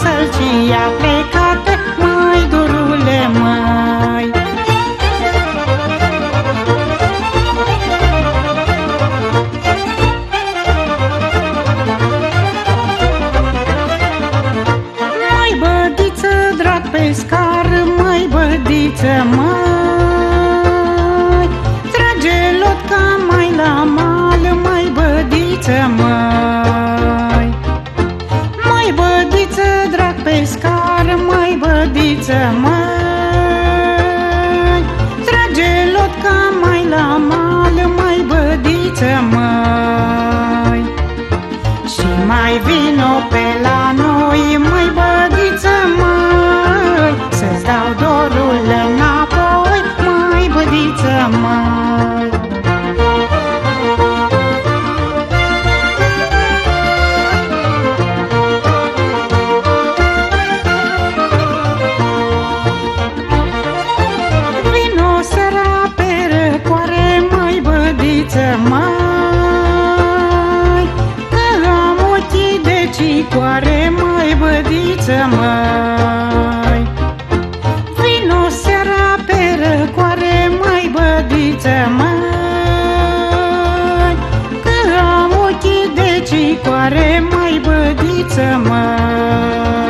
sălcia plecată, măi, dorule, măi. Măi, bădiță, drag pescar, măi, bădiță, măi, trage lotca mai la mal, măi, bădiță, măi. Măi, bădiță, drag pescar, măi, bădiță, măi, trage lotca mai la mal, măi, bădiță, măi. Și mai vino pe la noi, măi, bădiță, măi, să-ți dau dorul înapoi, măi, bădiță, măi. Vino seara pe răcoare, măi, bădiță, măi, că am ochii de cicoare, măi, bădiță, măi. Vino seara pe răcoare, măi, bădiță, măi, că am ochii de cicoare, măi, bădiță, măi.